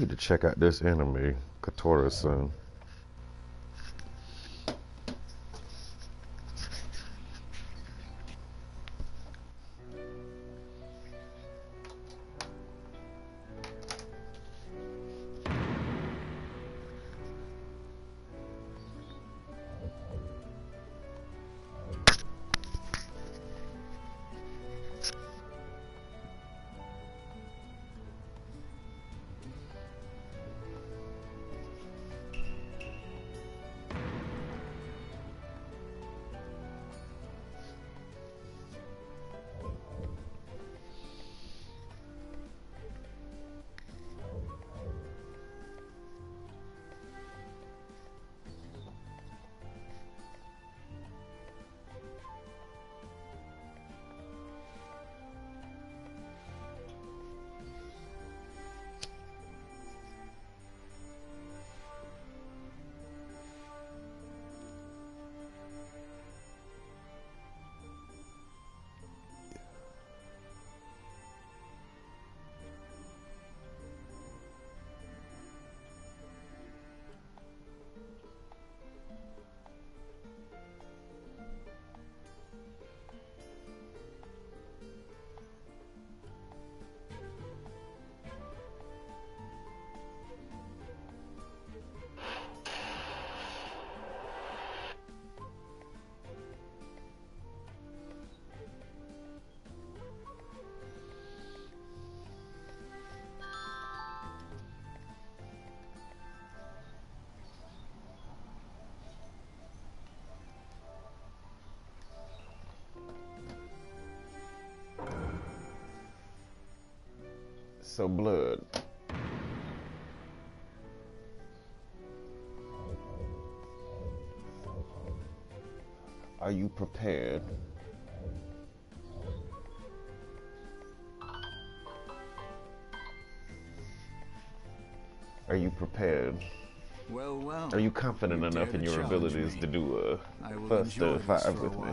need to check out this anime, Kotora-san. So, Blood, are you prepared? Are you prepared? Well, well. Are you confident enough in your abilities to do a first five with me?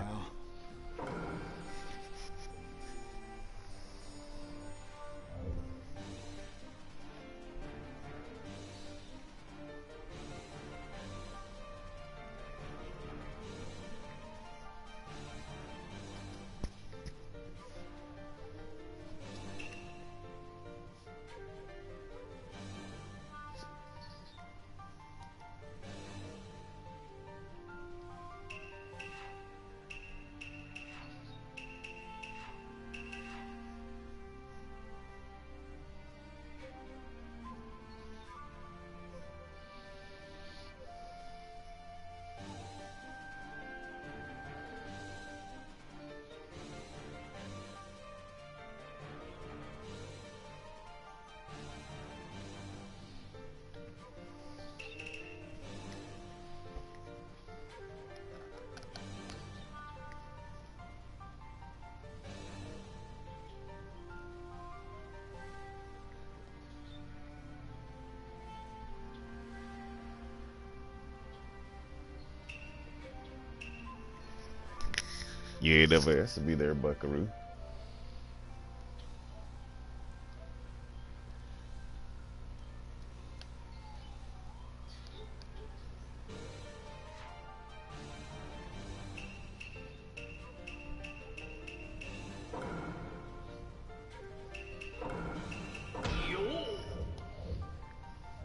You ain't never asked to be there, Buckaroo.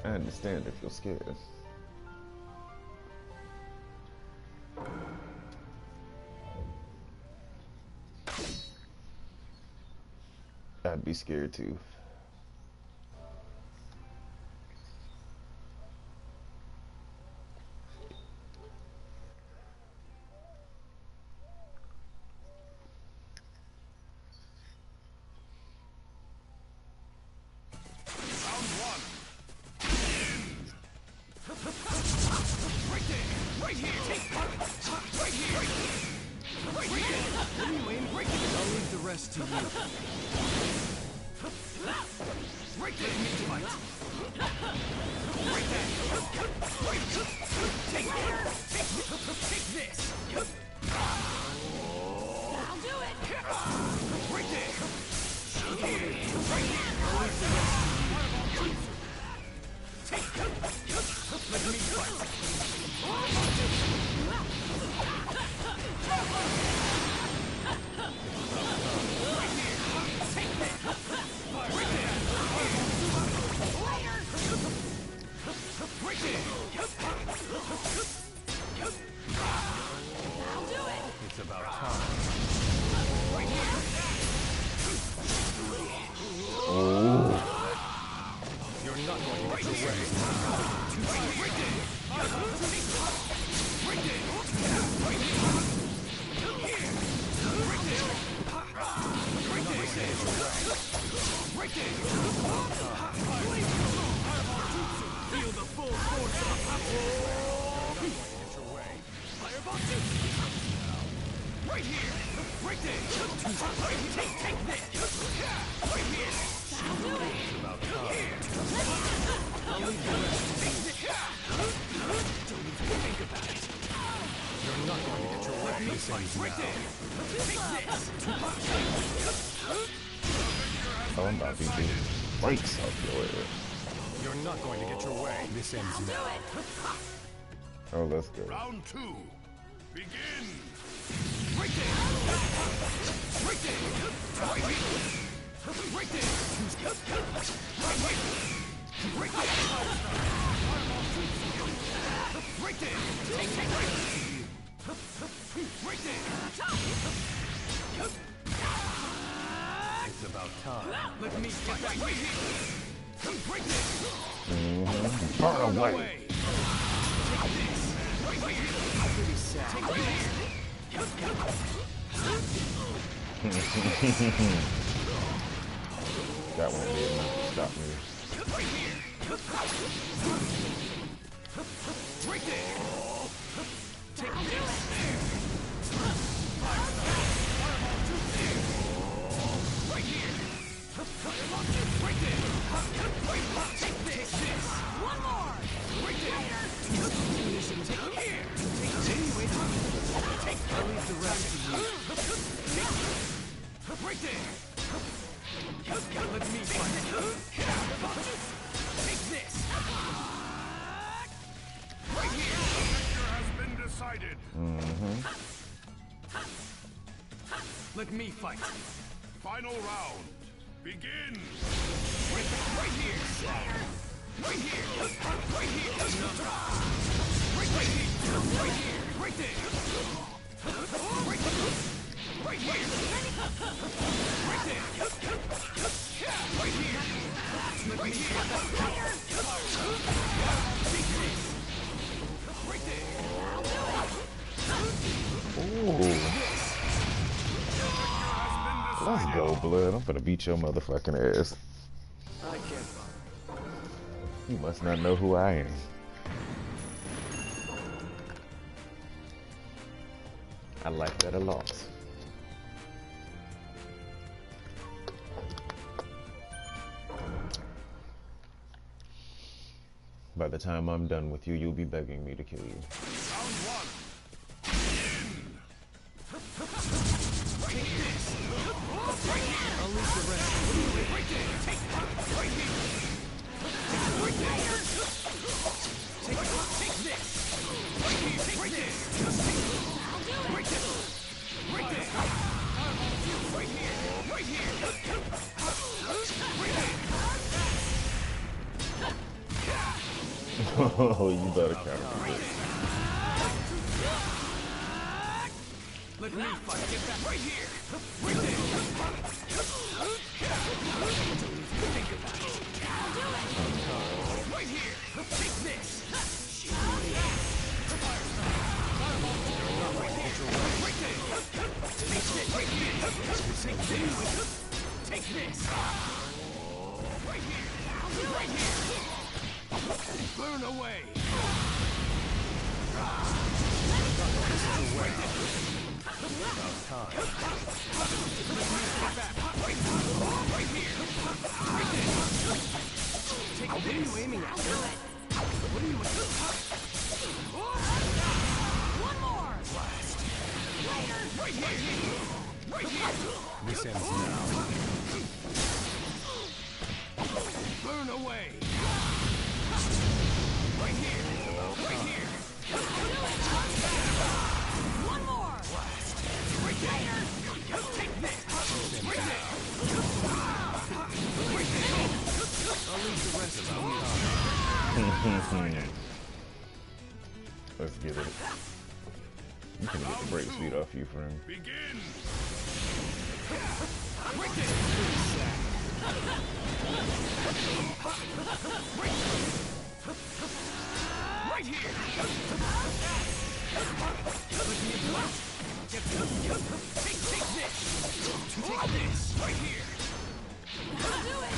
I understand if you're scared. I'd be scared too. You're not going to get your way. Feel the full force of Fireball right here! Right there! Take this! Right here! It's about time. I'll leave the rest to you. Don't even think about it. You're not going to get your way. This ends now. Take this! Oh, I'm about to be breaks off your way. You're not going to get your way. This ends now. Oh, let's go. Round 2. Begin! Right there! Right there! Right here! Right there! Right here! Right there! Right there! Right there! It's about time. Let me get back right here! Right there! Burn away! Take this! Right here! Pretty sad. Take this! That one did not stop me. Right here! Right there! Take this! Right here! Right there! Take this! One more! Right there! Take here! Take this! I'll leave the rest to you. Right there! Let me fight. Take this! Right here! Victor has been decided. Let me fight. Final round. Begin! Right here! Right here! Right here! Right here! Right here! Right there! Right here! Right here! Right there! Right here! Right here! Take this! Right there! Ooh. Let's go, blood. I'm gonna beat your motherfucking ass. I can't. You must not know who I am. I like that a lot. By the time I'm done with you, you'll be begging me to kill you. Round 1. Take this! Right here! I'll leave the rest. Right there! Take it! Right here! Right there! Take this! Right here! Right there! Right there! Right there! Right here! Right here! Right there! Oh, you better counter this. Let me fight. Get back right here. Right there. Think about it. Right here. Take this. Right there. Take this. Right here. Take this. Take this. Right here. Right here. Burn away. Right there. About time. Right here. Right there. Take what are you aiming at? What are you aiming at? One more. Blast. Later. Right here. Right here. This ends now. Burn away. Right here. Right here. One more. Blast. Right there. Take this. Right there. Right there. I'll leave the rest of you. Let's get it. You can get the break speed off you, friend. Begin! Right there. Right here. Take this. Take this. Right here. I'll do it.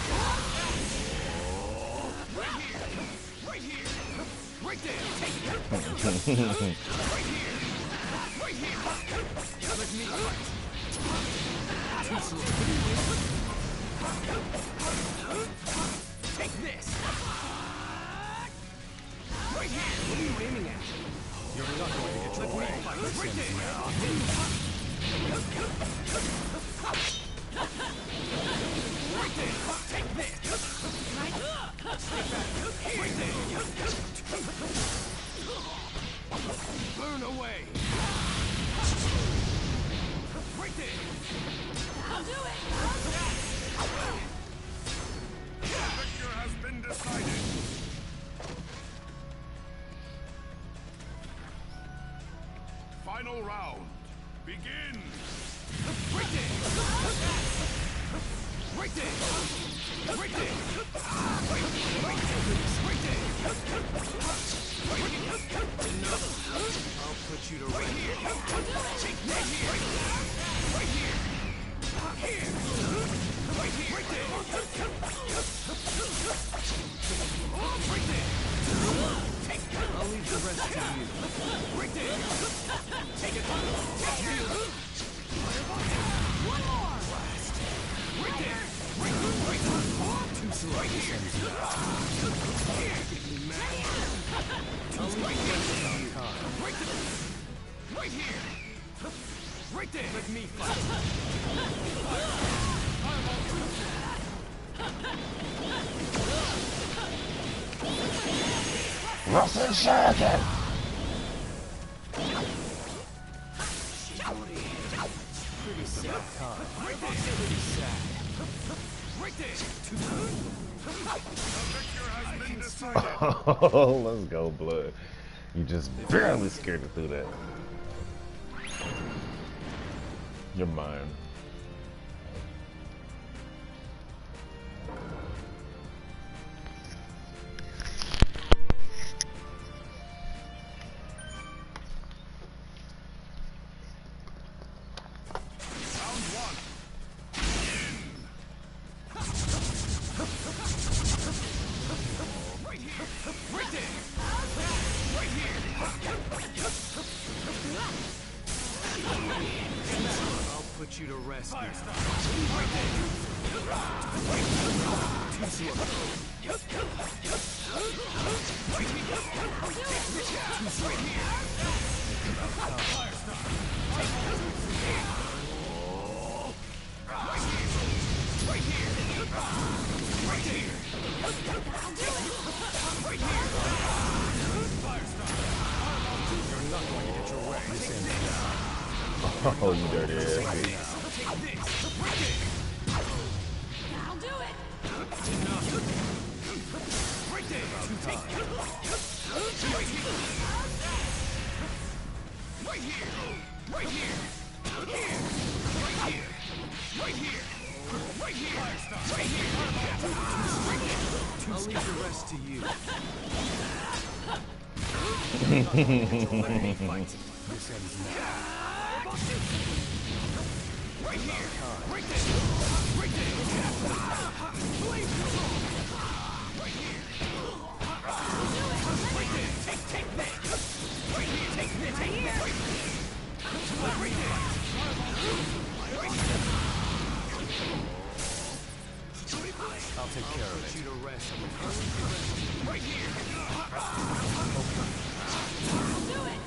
Right here. Right here. Right there. Take it. Right here. Right here. Let me fight. Too slow. Take this. Right here. What are you aiming at? You're not going to get your way. Right there. Right there. Take this. Right there. Burn away. Right there. I'll do it. The victor has been decided. Final round. Begin. Right there. Right there. Right there. Right there. Enough. I'll put you to rest. Right here. Take that here. Right here. Here. Right here. Right there. Right there. Take it. I'll leave the rest to you. Right there. Take it. One more. Right there. Right there. Too slow. Right here. Here. Get me mad. I'll leave the rest to you. Right there. Right here. Right there. Let me fight. Russell Sheridan! Pretty sad, huh? Pretty sad. Right there. The victor has been decided. Oh, let's go, blood. You just barely scared it through that. You're mine. Round one. Right here. Right there. Right here. I'll put you to rest now. Right there. Too slow. Right here. Too slow. Right here. Right here. Right here. You're not going to get your way. Oh, you dirty ass. Take this. Right there. I'll do it. Enough. Right there. Take it. Right here. Right here. Right here. Here. Right here. Right here. Right here. Right here. Right here. I'll leave the rest to you. Let me fight. This ends now. Right here. Right there. Right there. Blade. Right here. Right there. Take that. Right here. Take this. Right here. Right there. Right here. I'll take care of it. You to rest. Right here. I'll do it.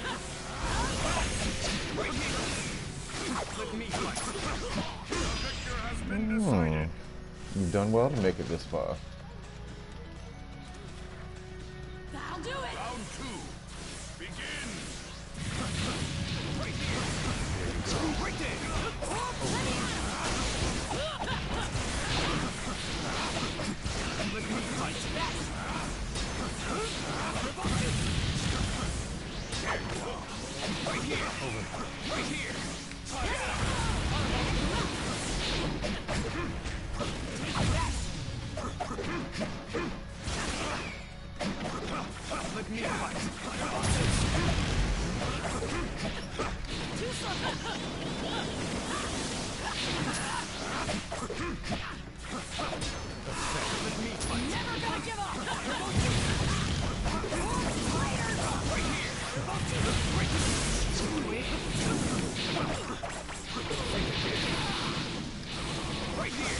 Right here. Let me fight. The victor has been decided. You've done well to make it this far. I'll do it. Round two. Begin. Right here. Right there. Let me fight. Right here. Right here. me fight. Let me fight. Never gonna give up. Right here. Right here.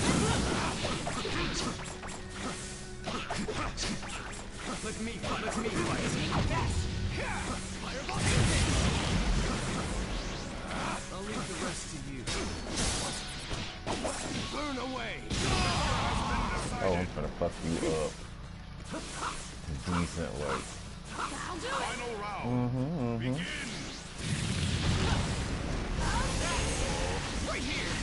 Let me fight. Let me fight. Yes. Fireball. I'll leave the rest to you. Burn away. Oh, I'm gonna fuck you up. Decent way. Final round. Begin. Right here.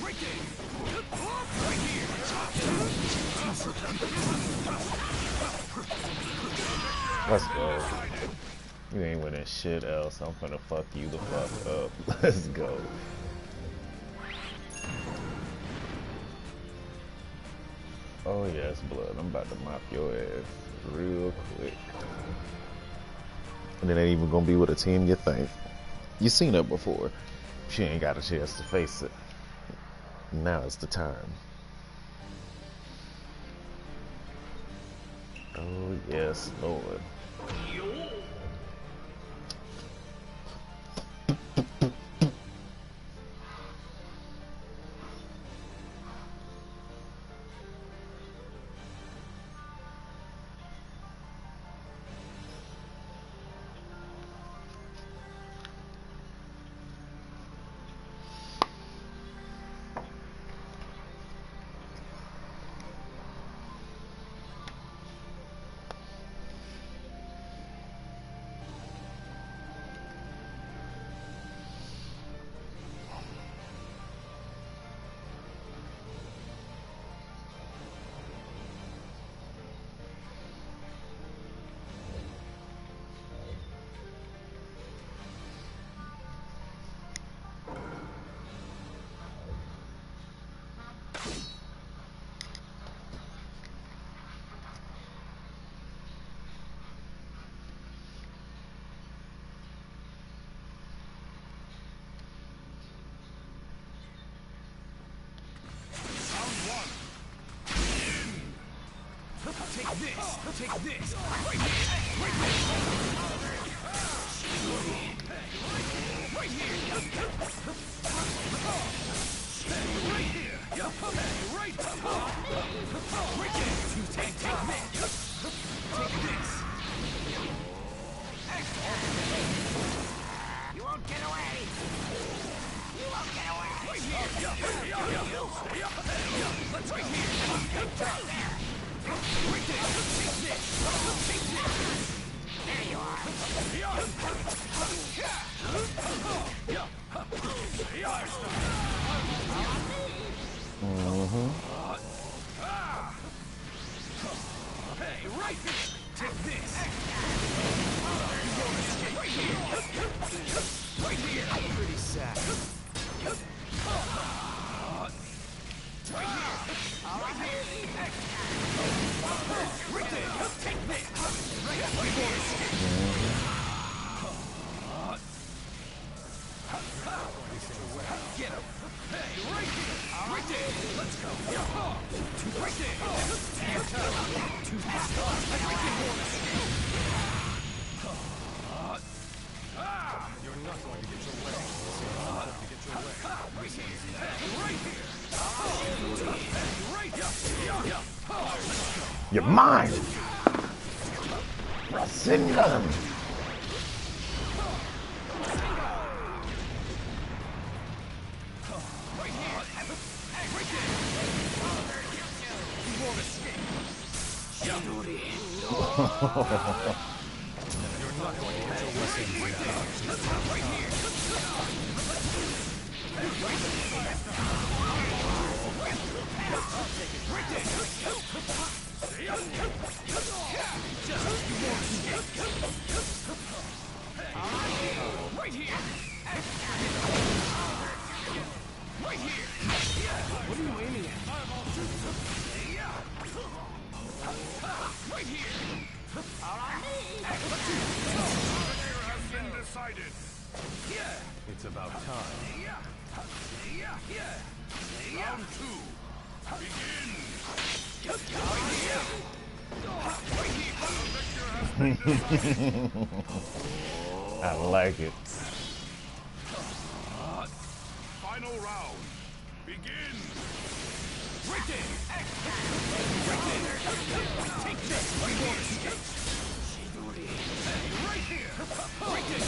Right there. Right here. Let's go. You ain't winning shit else. I'm gonna fuck you the fuck up. Let's go. Oh yes, blood. I'm about to mop your ass real quick. And it ain't even gonna be with a team you think. You seen it before. She ain't got a chance to face it. Now is the time. Oh yes, Lord. Take this. Take this. Right here. Right here. Right here. Right here. Right. Right there. You take this. Take this. You won't get away. You won't get away. Right here. Let's right here. Right there. Right there! Take this! Take this! There you are! Hey, right here! Take this! Right here! Right here! Pretty sad. Right here! Right here! Right there! Take this! Right here! Get him! Hey, right here! Right there! Let's go! Right there! You're not going to get your way. You're not going to get your way. Right here! Right here! You're mine! Rasengan! Right here! Right here! What are you aiming at? It's about time. Round two. Begin. The victor has been decided. I like it. Final round. Begin. Right there! Right there! Take this! Right here! Right there! Let's go! Right there!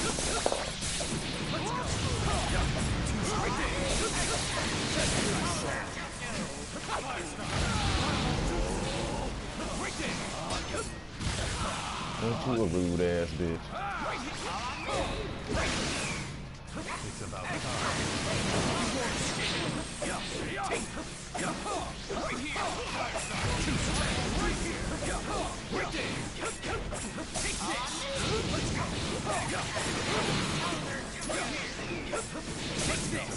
Right there! Ain't you a rude ass bitch? It's about time. Right here! Right here! Right there! Take this! Let's go! Take this!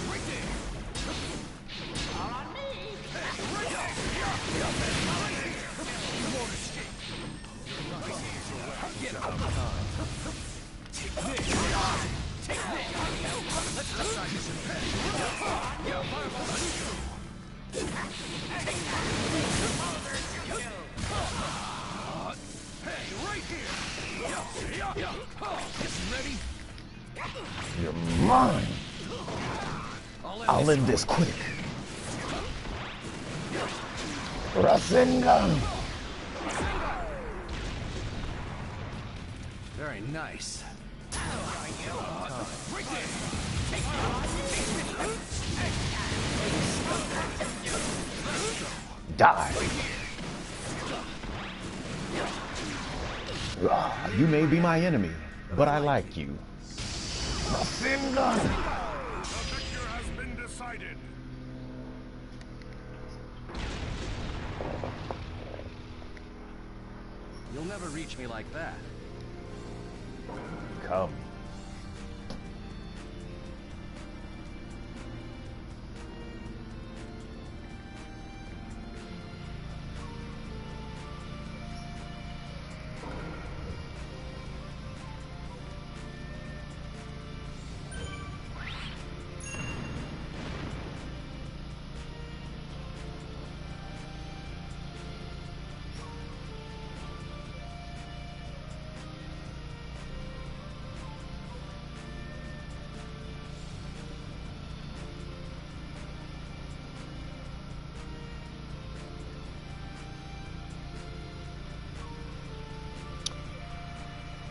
Right there! All on me! Right there! You won't escape! Get out of time. Take this! Take this! Let's decide this in bed. Hey, right here! Is he ready? You're mine. I'll end this quick. Rasengan. Very nice. Right there! Die. You may be my enemy, but I like you. Rasengan. The victor has been decided. You'll never reach me like that. Come.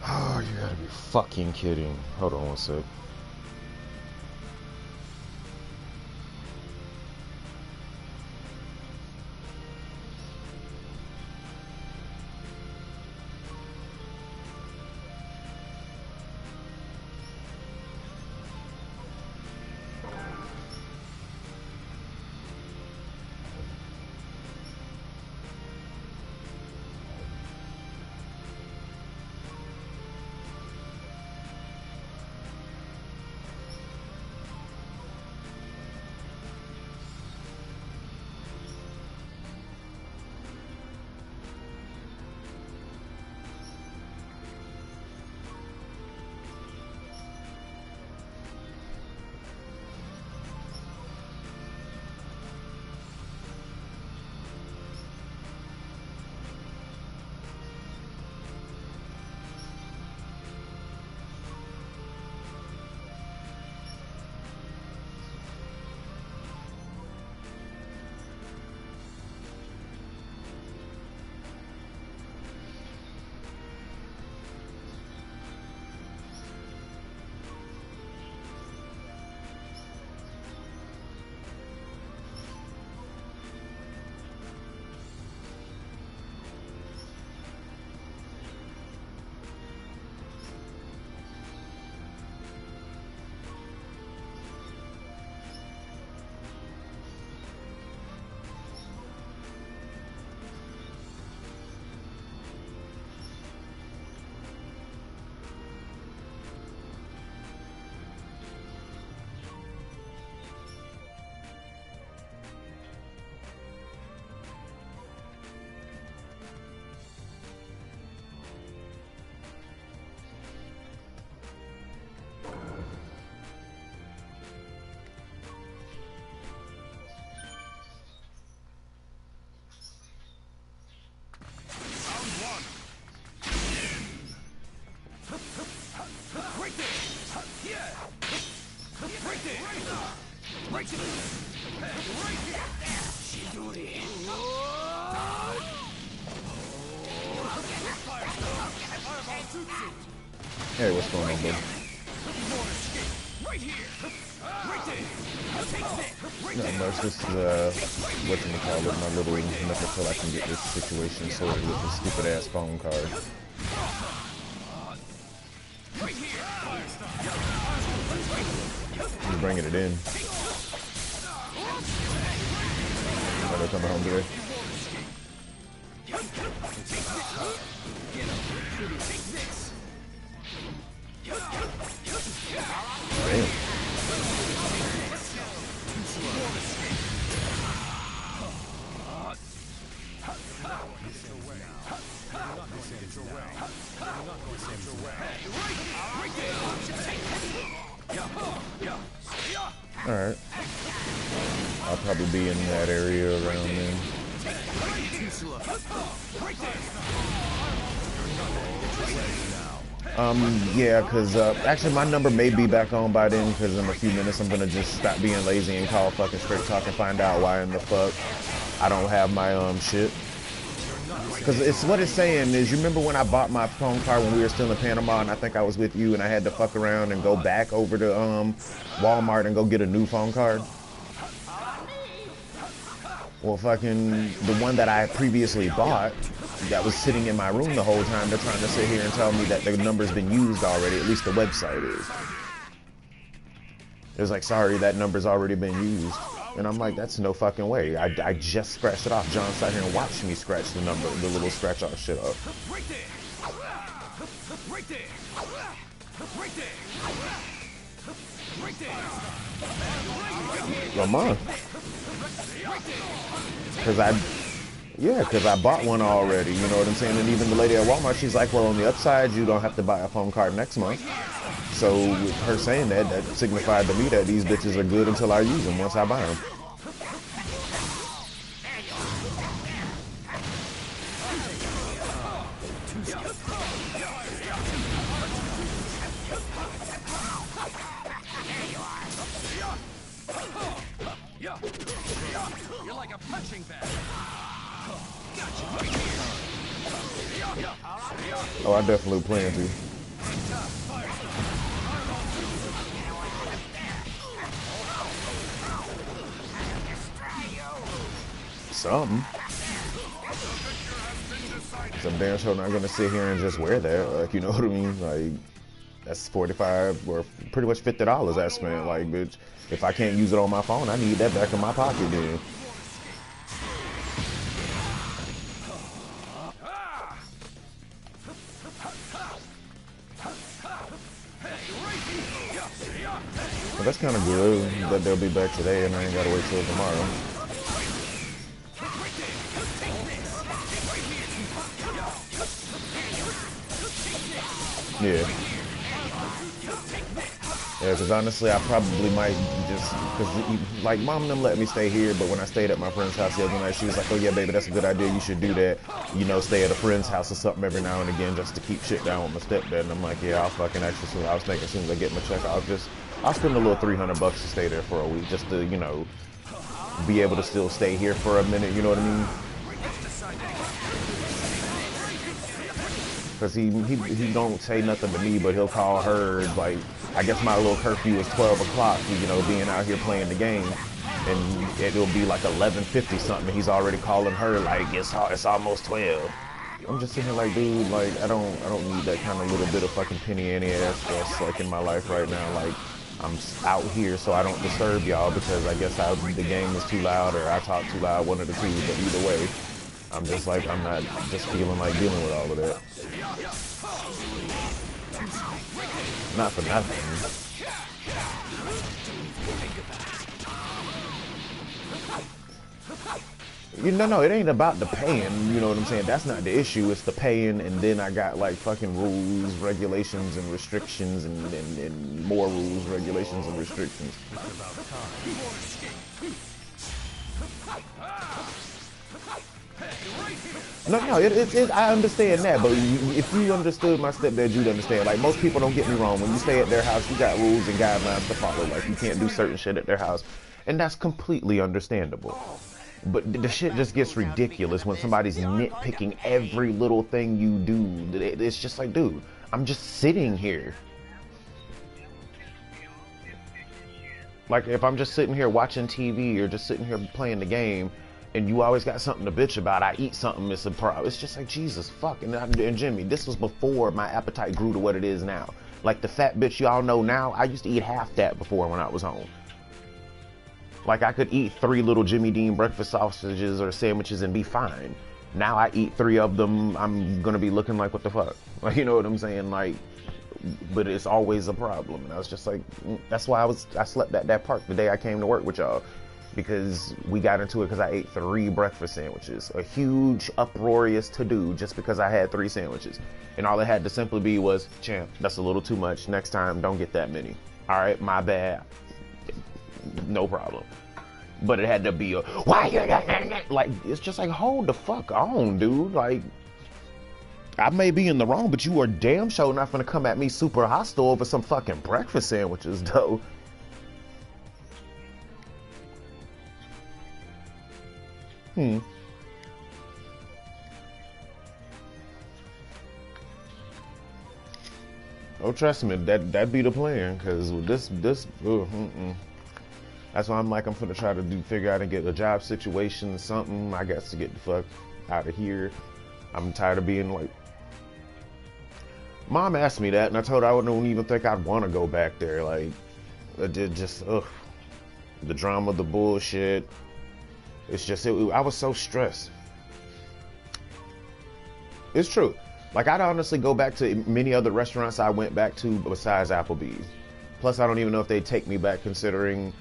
Oh, you gotta be fucking kidding. Hold on one sec. Hey, what's going on, bro? Right here. Right there. Take this. Not much. This is whatchamacallit, my little nothing until I can get this situation sorted with this stupid ass phone card. Right here. He's bringing it in. Are they coming home today? Damn. Alright. I'll probably be in that area around then. Yeah, because actually my number may be back on by then, because in a few minutes I'm gonna just stop being lazy and call fucking Straight Talk and find out why in the fuck I don't have my shit. Because it's what it's saying is, you remember when I bought my phone card when we were still in Panama, and I think I was with you, and I had to fuck around and go back over to Walmart and go get a new phone card? Well, fucking the one that I previously bought that was sitting in my room the whole time, they're trying to sit here and tell me that the number's been used already, at least the website is. It was like, sorry, that number's already been used. And I'm like, that's no fucking way. I just scratched it off. John sat here and watched me scratch the number, the little scratch off shit up. Right there. Right there. Right there. Right there. Lamont. Because I bought one already, you know what I'm saying? And even the lady at Walmart, she's like, well, on the upside, you don't have to buy a phone card next month. So with her saying that, that signified to me that these bitches are good until I use them once I buy them. You're like a punching bag. Oh, I definitely plan to. Something. I'm damn sure not gonna sit here and just wear that. Like, you know what I mean? Like, that's $45 or pretty much $50 I spent. Like, bitch, if I can't use it on my phone, I need that back in my pocket then. Well, that's kind of good that they'll be back today and I ain't gotta wait till tomorrow. Yeah. Yeah, because honestly, I probably might just, because like mom and them let me stay here, but when I stayed at my friend's house the other night, she was like, oh yeah, baby, that's a good idea. You should do that. You know, stay at a friend's house or something every now and again just to keep shit down with my stepdad. And I'm like, yeah, I'll fucking actually, I was thinking as soon as I get my check, I'll spend a little $300 to stay there for a week just to, you know, be able to still stay here for a minute, you know what I mean? Because he don't say nothing to me, but he'll call her, like, I guess my little curfew is 12 o'clock, you know, being out here playing the game. And it'll be like 11:50 something, and he's already calling her, like, it's almost 12. I'm just sitting here like, dude, like, I don't need that kind of little bit of fucking penny ante ass stress, like, in my life right now. Like, I'm out here so I don't disturb y'all because I guess the game is too loud or I talk too loud, one of the two, but either way, I'm just like, I'm not just feeling like dealing with all of that. Not for nothing. No, it ain't about the paying, you know what I'm saying? That's not the issue, it's the paying, and then I got like fucking rules, regulations, and restrictions, and more rules, regulations, and restrictions. No, I understand that, but if you understood my stepdad, you'd understand. Like, most people, don't get me wrong, when you stay at their house, you got rules and guidelines to follow. Like, you can't do certain shit at their house, and that's completely understandable. But the shit just gets ridiculous when somebody's nitpicking every little thing you do. It's just like, dude, I'm just sitting here. Like, if I'm just sitting here watching TV or just sitting here playing the game, and you always got something to bitch about, I eat something, it's a problem. It's just like, Jesus, fuck. And Jimmy, this was before my appetite grew to what it is now. Like, the fat bitch y'all know now, I used to eat half that before when I was home. Like, I could eat 3 little Jimmy Dean breakfast sausages or sandwiches and be fine. Now I eat 3 of them, I'm gonna be looking like, what the fuck? Like, you know what I'm saying? Like, but it's always a problem. And I was just like, that's why I slept at that park the day I came to work with y'all, because we got into it because I ate 3 breakfast sandwiches, a huge uproarious to-do just because I had 3 sandwiches, and all it had to simply be was, champ, that's a little too much, next time don't get that many. All right, my bad, no problem. But it had to be a, why you, like, it's just like, hold the fuck on, dude. Like, I may be in the wrong, but you are damn sure not gonna come at me super hostile over some fucking breakfast sandwiches, though. Oh, trust me, that'd be the plan, cause that's why I'm like, I'm gonna try to figure out and get a job situation, something. I got to get the fuck out of here. I'm tired of being like, Mom asked me that, and I told her I don't even think I'd want to go back there. Like, I did just, the drama, the bullshit. It's just, I was so stressed. It's true. Like, I'd honestly go back to many other restaurants I went back to besides Applebee's. Plus, I don't even know if they'd take me back, considering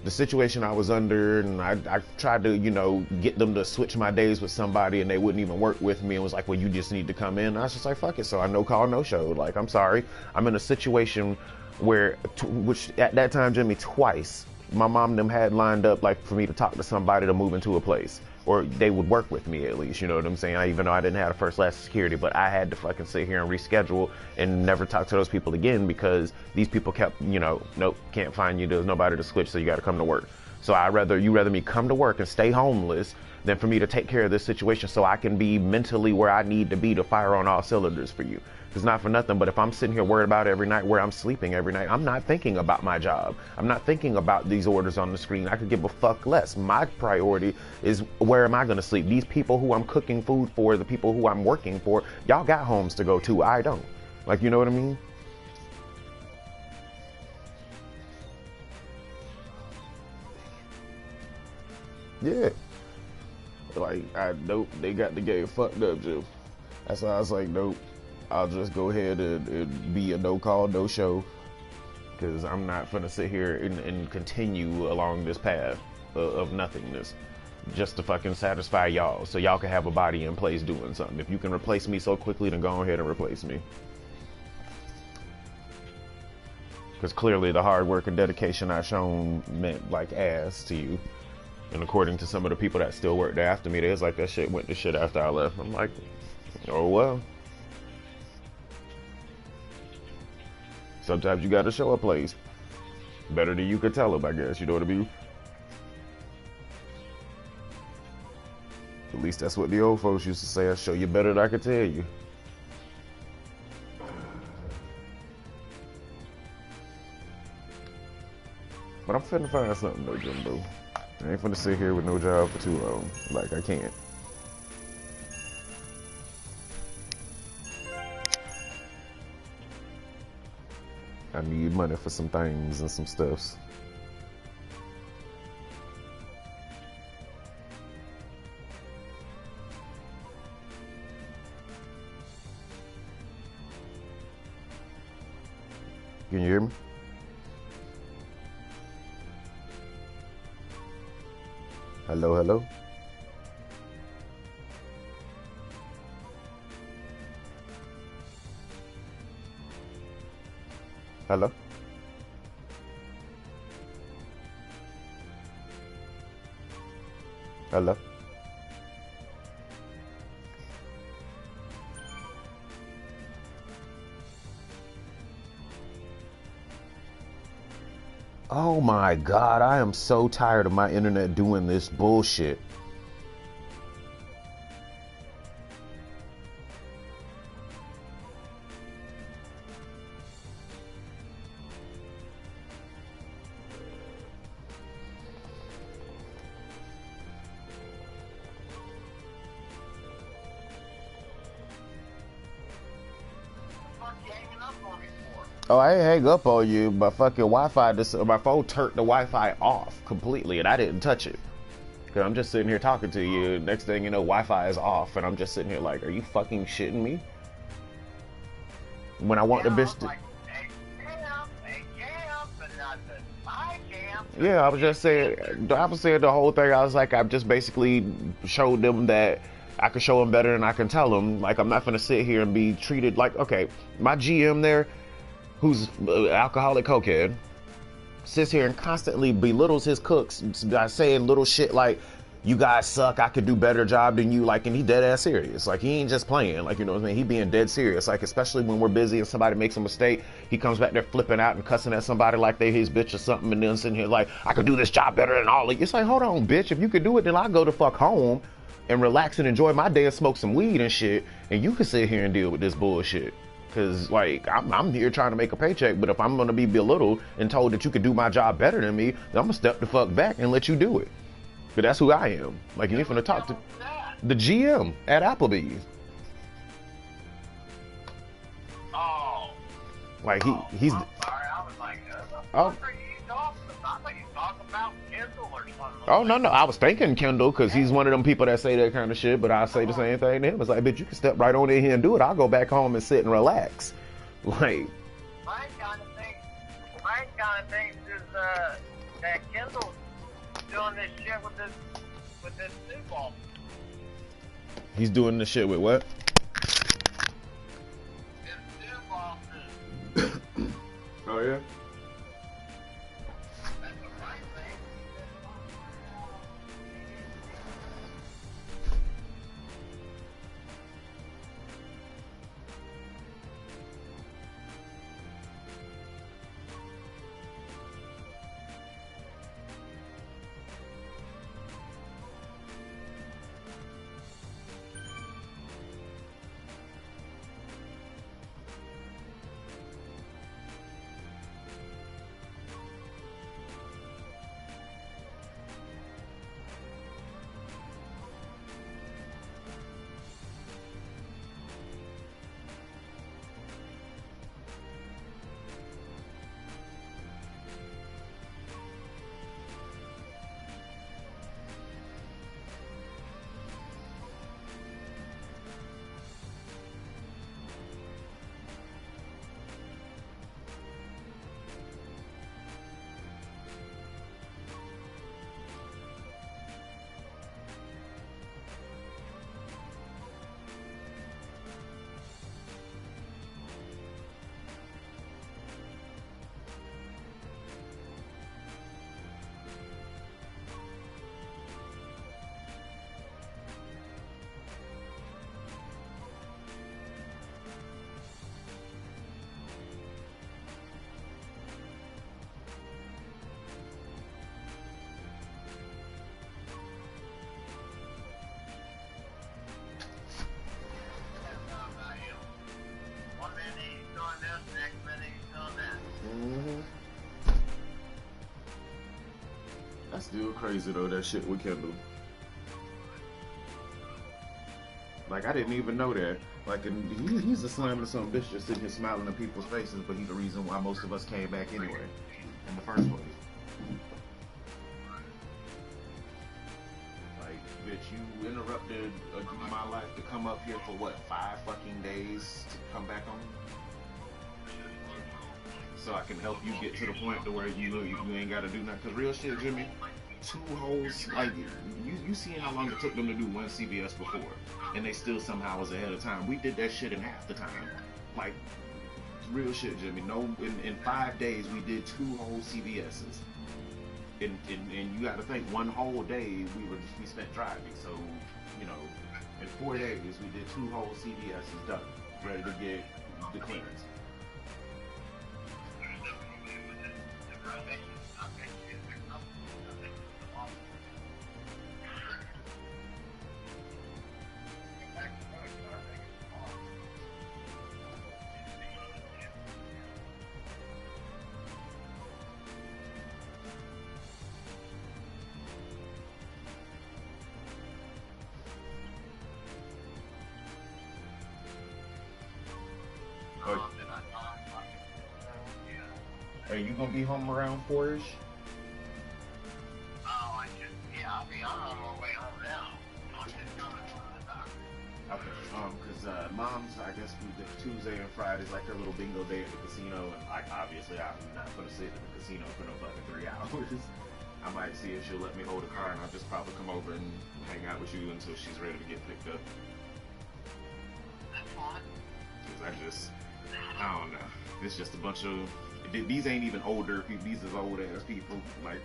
the situation I was under, and I tried to, you know, get them to switch my days with somebody, and they wouldn't even work with me, and was like, well, you just need to come in. And I was just like, fuck it. So I no call, no show. Like, I'm sorry. I'm in a situation where, which at that time, Jimmy, twice, my mom and them had lined up, like, for me to talk to somebody to move into a place. Or they would work with me at least, you know what I'm saying? Even though I didn't have a first class security, but I had to fucking sit here and reschedule and never talk to those people again, because these people kept, you know, nope, can't find you, there's nobody to switch, so you got to come to work. So you rather me come to work and stay homeless than for me to take care of this situation so I can be mentally where I need to be to fire on all cylinders for you. It's not for nothing, but if I'm sitting here worried about every night where I'm sleeping every night, I'm not thinking about my job. I'm not thinking about these orders on the screen. I could give a fuck less. My priority is, where am I going to sleep? These people who I'm cooking food for, the people who I'm working for, y'all got homes to go to. I don't. Like, you know what I mean? Yeah. Like, nope, they got the game fucked up, Jim. That's why I was like, nope. I'll just go ahead and be a no call, no show, because I'm not gonna sit here and continue along this path of nothingness just to fucking satisfy y'all, so y'all can have a body in place doing something. If you can replace me so quickly, then go ahead and replace me. Because clearly the hard work and dedication I've shown meant like ass to you. And according to some of the people that still worked there after me, they was like, that shit went to shit after I left. I'm like, oh well. Sometimes you gotta show a place better than you could tell them, I guess. You know what I mean? At least that's what the old folks used to say. I show you better than I could tell you. But I'm finna find something though, Jimbo. I ain't finna sit here with no job for too long. Like, I can't. I need money for some things and some stuffs. Can you hear me? Hello, hello? Hello? Hello? Oh my God, I am so tired of my internet doing this bullshit. Oh, I ain't hang up on you, but fucking Wi-Fi, my phone turned the Wi-Fi off completely, and I didn't touch it. Cause I'm just sitting here talking to you. Next thing you know, Wi-Fi is off, and I'm just sitting here like, are you fucking shitting me? When I want the bitch to... Yeah, I was just saying, I was saying the whole thing. I was like, I just basically showed them that I could show them better than I can tell them. Like, I'm not gonna sit here and be treated like, okay, my GM there, who's alcoholic cokehead, sits here and constantly belittles his cooks by saying little shit like, you guys suck, I could do better job than you, like, and he dead ass serious. Like, he ain't just playing, like, you know what I mean? He being dead serious. Like, especially when we're busy and somebody makes a mistake, he comes back there flipping out and cussing at somebody like they his bitch or something, and then sitting here like, I could do this job better than all of you. It's like, hold on, bitch, if you could do it, then I'll go the fuck home and relax and enjoy my day and smoke some weed and shit, and you can sit here and deal with this bullshit. Cause like I'm here trying to make a paycheck, but if I'm gonna be belittled and told that you could do my job better than me, then I'm gonna step the fuck back and let you do it. But that's who I am. Like, you ain't finna talk to the GM at Applebee's. Oh. Like he's. I'm sorry, I was like, Oh. what are you talking about? I thought you talking about Kendall or something. Oh no, I was thinking Kendall, cause he's one of them people that say that kind of shit. But I say the same thing to him. It's like, bitch, you can step right on in here and do it. I'll go back home and sit and relax. Like. My kind of thinks is that Kendall's doing this shit with this new ball. He's doing this shit with what? His new bosses. Oh yeah. That's the right thing. That's still crazy though, that shit with Kendall. Like, I didn't even know that. Like, and he's a slamming some bitch just sitting here smiling in people's faces, but he's the reason why most of us came back anyway, in the first place. Like, bitch, you interrupted my life to come up here for what, 5 fucking days to come back on? So I can help you get to the point to where you ain't gotta do nothing. Cause real shit, Jimmy, 2 holes, like, you seen how long it took them to do 1 CBS before, and they still somehow was ahead of time. We did that shit in half the time. Like, real shit, Jimmy. No, in 5 days we did 2 whole CBSs. And you gotta think, 1 whole day we spent driving. So, you know, in 4 days we did 2 whole CBSs done, ready to get the clearance. Are you gonna be home around 4-ish? Oh, I'm on my way home now. I'm just going to the doctor. Okay. Cause mom's, I guess Tuesday and Friday is like her little bingo day at the casino, and like obviously I'm not gonna sit in the casino for no fucking 3 hours. I might see if she'll let me hold a car, and I'll just probably come over and hang out with you until she's ready to get picked up. That's fine. Cause I don't know. It's just a bunch of, these ain't even older people. These is old ass people, like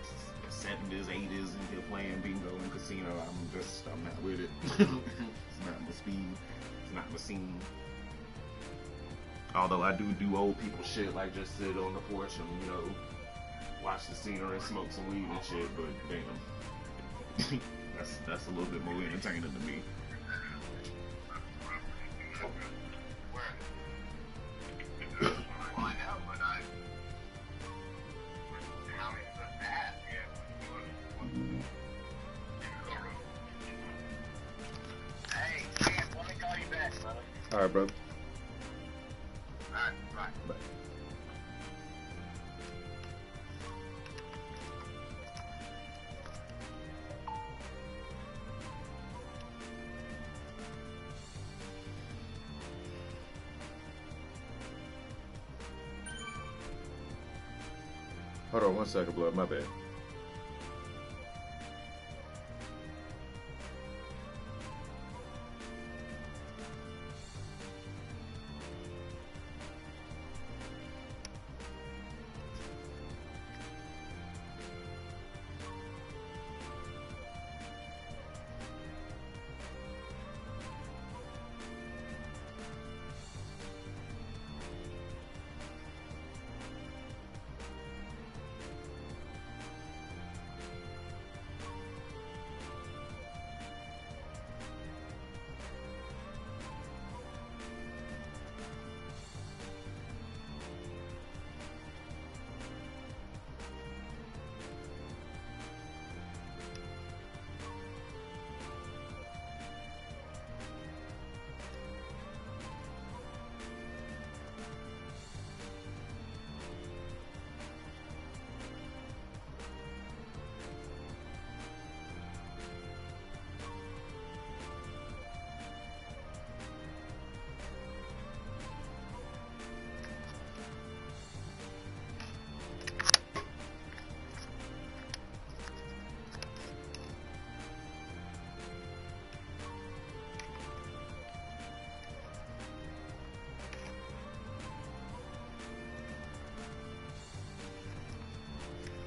70s, 80s, and here playing bingo and casino. I'm not with it. It's not my speed. It's not my scene. Although I do old people shit, like just sit on the porch and, you know, watch the scenery and smoke some weed and shit, but damn. that's a little bit more entertaining to me. All right, bro. Alright, bye. Bye. Hold on 1 second, blood. My bad.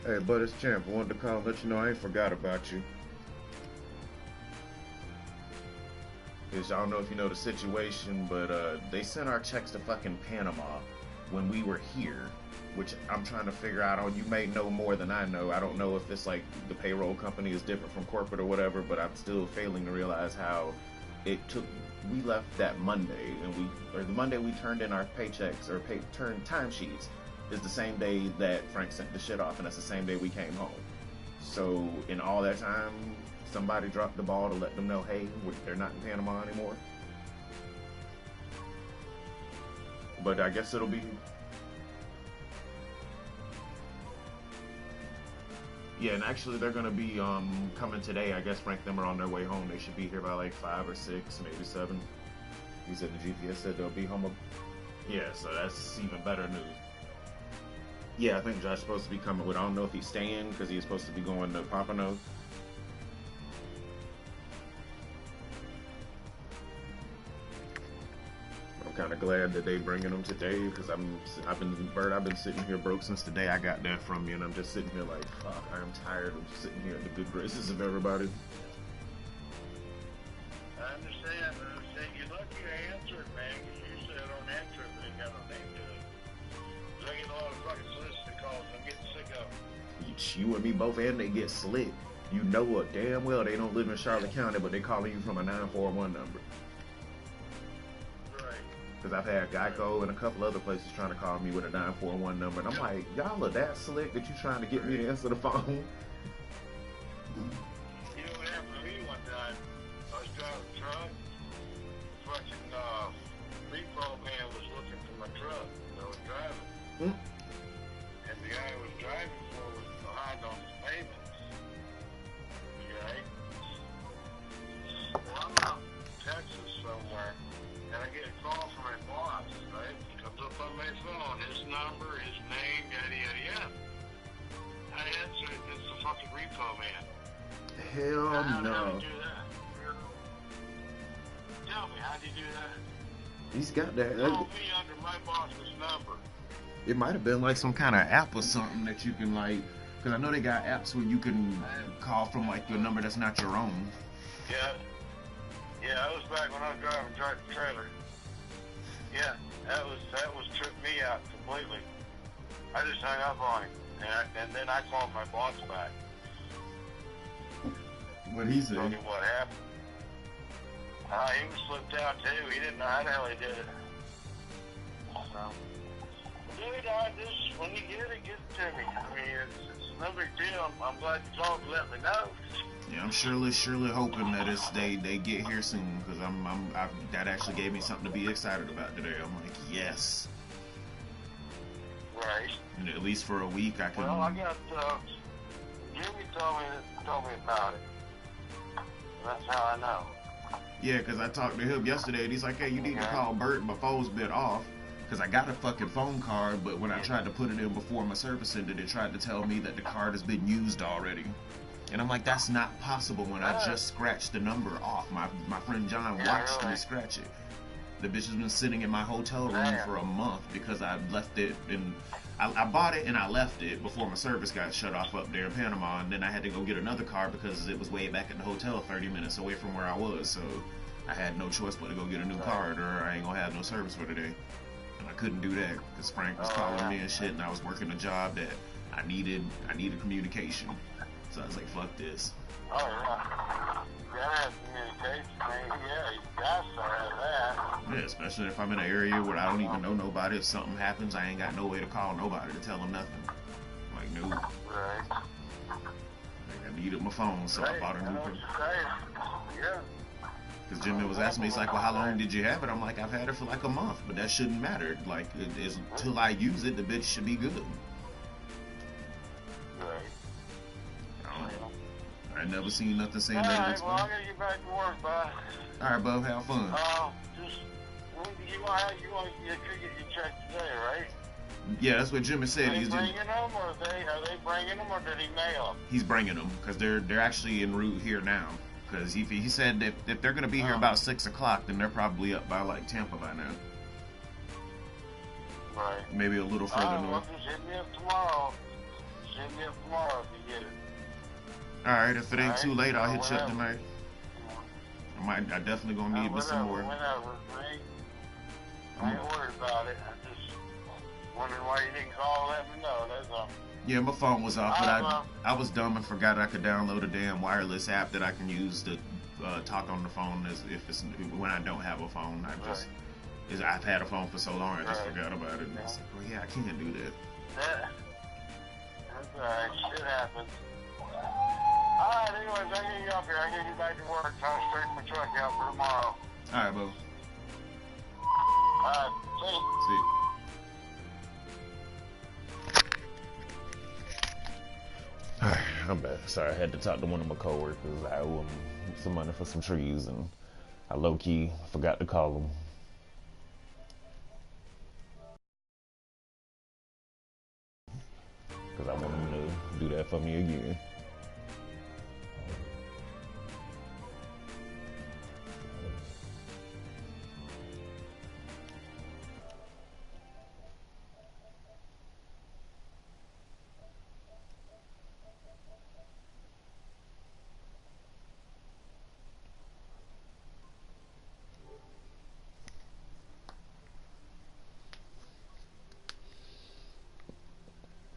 Hey, bud, it's Champ. I wanted to call and let you know I ain't forgot about you. Cause I don't know if you know the situation, but they sent our checks to fucking Panama when we were here, which I'm trying to figure out. You may know more than I know. I don't know if it's like the payroll company is different from corporate or whatever, but I'm still failing to realize how it took. We left that Monday, and the Monday we turned in our paychecks or turned timesheets is the same day that Frank sent the shit off, and that's the same day we came home. So in all that time, somebody dropped the ball to let them know, hey, they're not in Panama anymore. But I guess it'll be... Yeah, and actually they're going to be coming today. I guess Frank them are on their way home. They should be here by like 5 or 6, maybe 7. He said the GPS said they'll be home. Yeah, so that's even better news. Yeah, I think Josh's supposed to be coming with, I don't know if he's staying because he's supposed to be going to Pompano. I'm kind of glad that they bringing him today because I've been sitting here broke since the day I got that from you, and I'm just sitting here like, fuck, I'm tired of sitting here in the good graces of everybody. I understand. You're lucky I answered, man, because usually I don't answer if they got no name to it. I get a lot of fucking solicitor calls. I'm getting sick of them. You and me both, and they get slick. You know what? Damn well they don't live in Charlotte County, but they calling you from a 941 number. Right. Because I've had Geico and a couple other places trying to call me with a 941 number, and I'm like, y'all are that slick that you trying to get me to answer the phone? You know what happened to me one time? I was driving a truck. Fucking repo man was looking for my truck that I was driving. And the number, his name, yada yada yada. I answered, it's the fucking repo man. Hell How no. do you do that? Tell me, how do you do that? He's got that. Call me under my boss's number. It might have been like some kind of app or something that you can like, because I know they got apps where you can call from like your number that's not your own. Yeah. Yeah, that was back when I was driving the trailer. Yeah, that was tripped me out completely. I just hung up on him, and then I called my boss back. What he said? Told him what happened. He was slipped out too. He didn't know how the hell he did it. So, dude, when you get it to me. I mean, it's no big deal. I'm glad you called to let me know. Yeah, I'm surely hoping that they get here soon, because that actually gave me something to be excited about today. I'm like, yes. Right. And at least for a week I can. Well, I got Jimmy told me about it. That's how I know. Yeah, because I talked to him yesterday, and he's like, hey, you need to call Bert. My phone's been off. Because I got a fucking phone card, but when I tried to put it in before my service ended, it tried to tell me that the card has been used already. And I'm like, that's not possible when I just scratched the number off. My friend John watched me scratch it. The bitch has been sitting in my hotel room for a month because I left it, and I bought it and I left it before my service got shut off up there in Panama, and then I had to go get another card because it was way back at the hotel 30 minutes away from where I was, so I had no choice but to go get a new card or I ain't gonna have no service for today. And I couldn't do that because Frank was calling me and shit, and I was working a job that I needed communication. So I was like, fuck this. Oh, yeah. You gotta have communication, man. Yeah, you got to have that. Yeah, especially if I'm in an area where I don't even know nobody. If something happens, I ain't got no way to call nobody to tell them nothing. Like, no. Right. Like, I needed my phone, so I bought a new one. Yeah. Because Jimmy was asking me, he's like, well, how long did you have it? I'm like, I've had it for like a month, but that shouldn't matter. Like, until I use it, the bitch should be good. Right. I never seen nothing saying that it Alright, expired. well, I'll get you back to work, bud. Alright, bub, have fun. Just, you could get your check today, right? Yeah, that's what Jimmy said. Are they He's bringing them, or are they bringing them, or did he mail them? He's bringing them, because they're actually en route here now. Because he said that if they're going to be here about 6 o'clock, then they're probably up by like Tampa by now. Right. Maybe a little further north. Well, just hit me up tomorrow. Just hit me up tomorrow if you get it. Alright, if it ain't too late, I'll hit you up tonight. I definitely gonna need me some more. Whenever, I ain't worried about it. I just wondering why you didn't call and let me know. That's all. Yeah, my phone was off, but I was dumb and forgot I could download a damn wireless app that I can use to talk on the phone when I don't have a phone. I've had a phone for so long, I just forgot about it. And I was like, well, yeah, I can't do that. That's alright. Shit happens. Alright, anyways, I get you up here. I get you back to work. Try to straighten my truck out for tomorrow. Alright, bro. Alright, see you. See you. Alright, I'm back. Sorry, I had to talk to one of my coworkers. I owe him some money for some trees, and I low-key forgot to call him. Because I want him to do that for me again.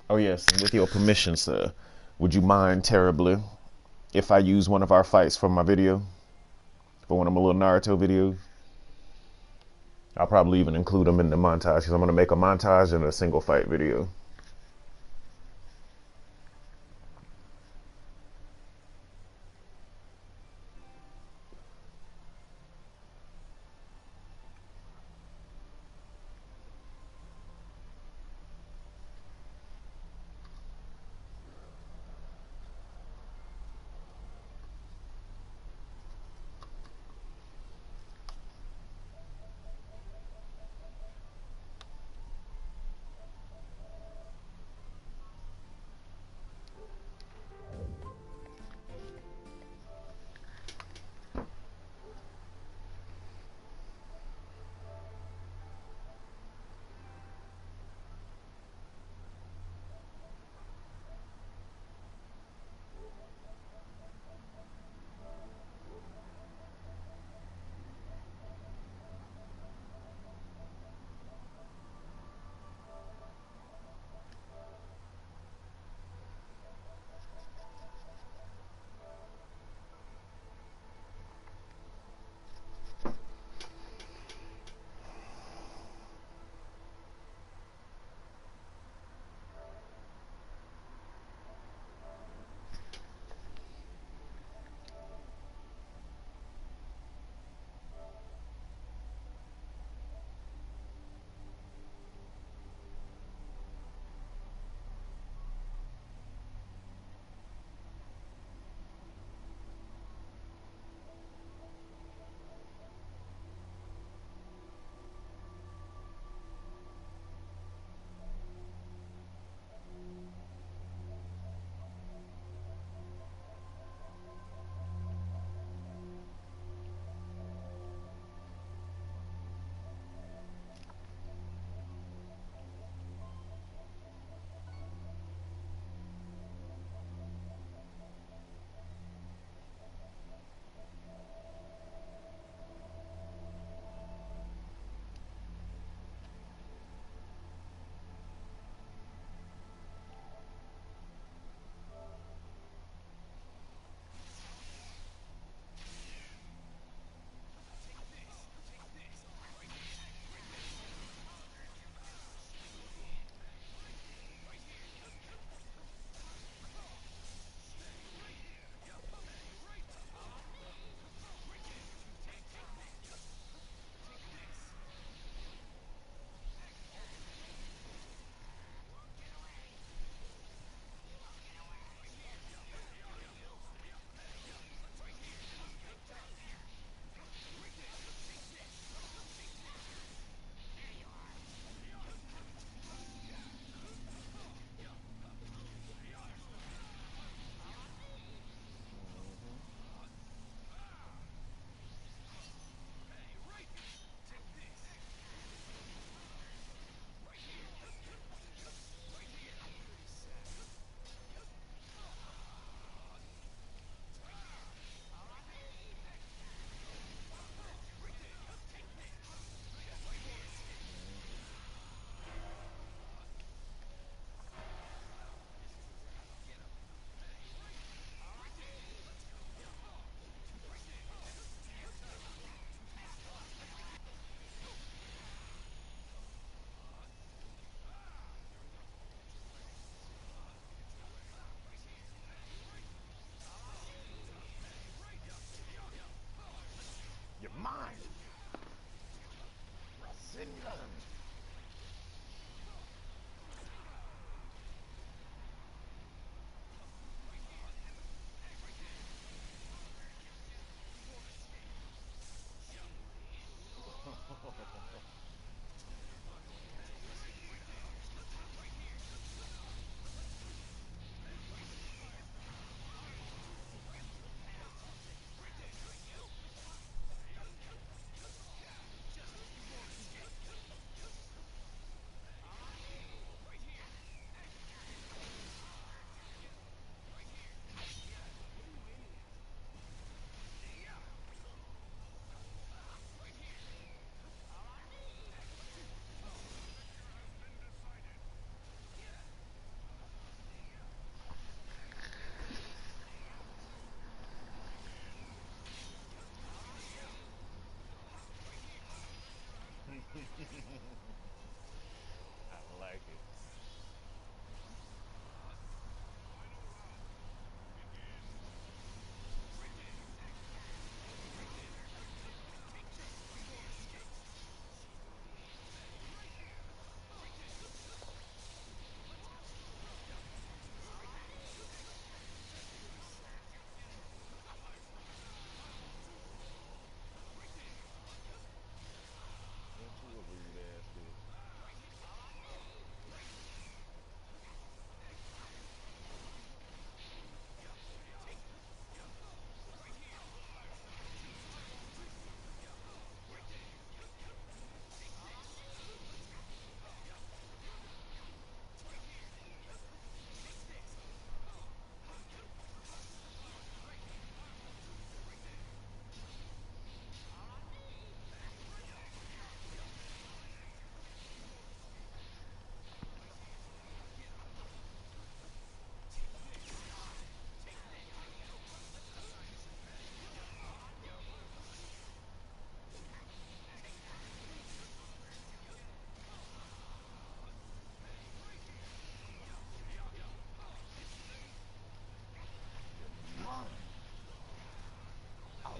Oh yes, and with your permission, sir, would you mind terribly if I use one of our fights for my video? For one of my little Naruto videos? I'll probably even include them in the montage, because I'm going to make a montage and a single fight video.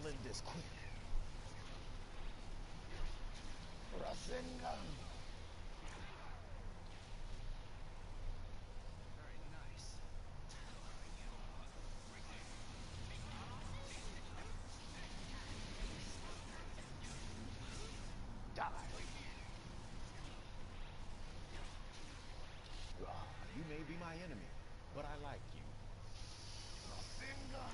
I'll end this quick. Rasengan. Very nice. Die. You may be my enemy, but I like you. Rasengan.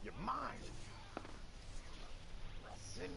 You're mine. Rasengan.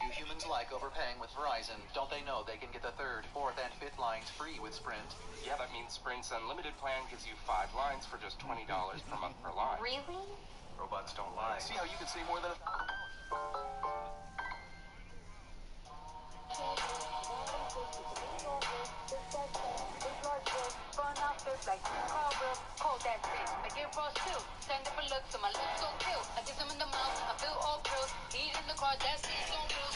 You humans like overpaying with Verizon. Don't they know they can get the 3rd, 4th, and 5th lines free with Sprint? Yeah, that means Sprint's unlimited plan gives you 5 lines for just $20 per month per line. Really? Robots don't lie. See how you can save more than Stand up and look, so my lips so cute. I kiss him in the mouth, I feel all bruised. Eat in the car, that's it, so rude.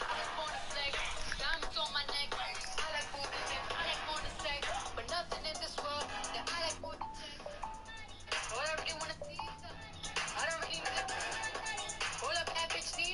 I like porn and flex, diamonds on my neck. I like food and sex, I like porn and sex. But nothing in this world that I like more than sex. All I really wanna see is I don't really need. All a bad bitch needs.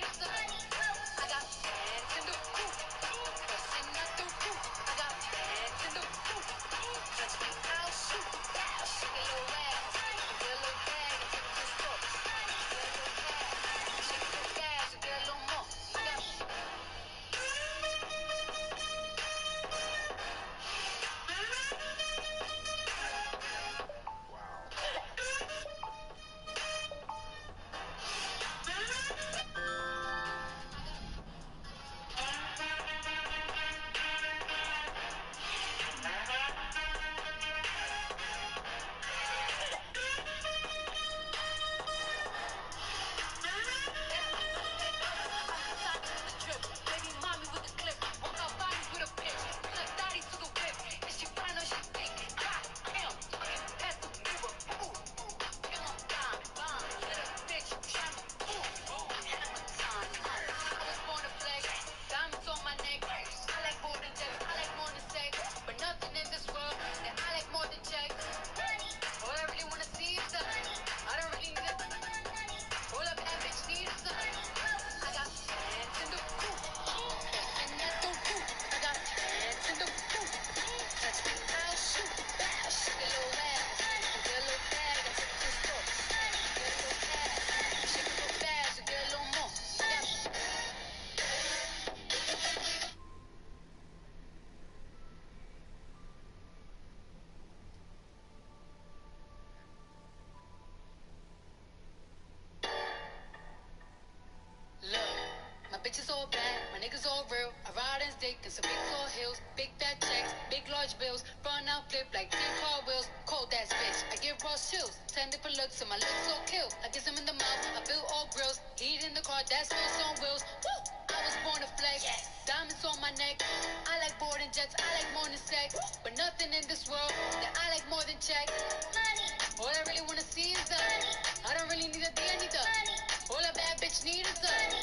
niggas all real. I ride in stick and some big tall hills, big fat checks, big large bills, run out flip like 10 car wheels. Cold ass bitch, I give raw chills. 10 different looks and my looks so kill. I kiss him in the mouth, I feel all grills. Heat in the car, that's what's on wheels. Woo! I was born to flex, diamonds on my neck. I like boarding jets, I like more than sex. But nothing in this world that I like more than check. Money. All I really wanna see is the money. I don't really need a D, I need the money. All a bad bitch need is the money.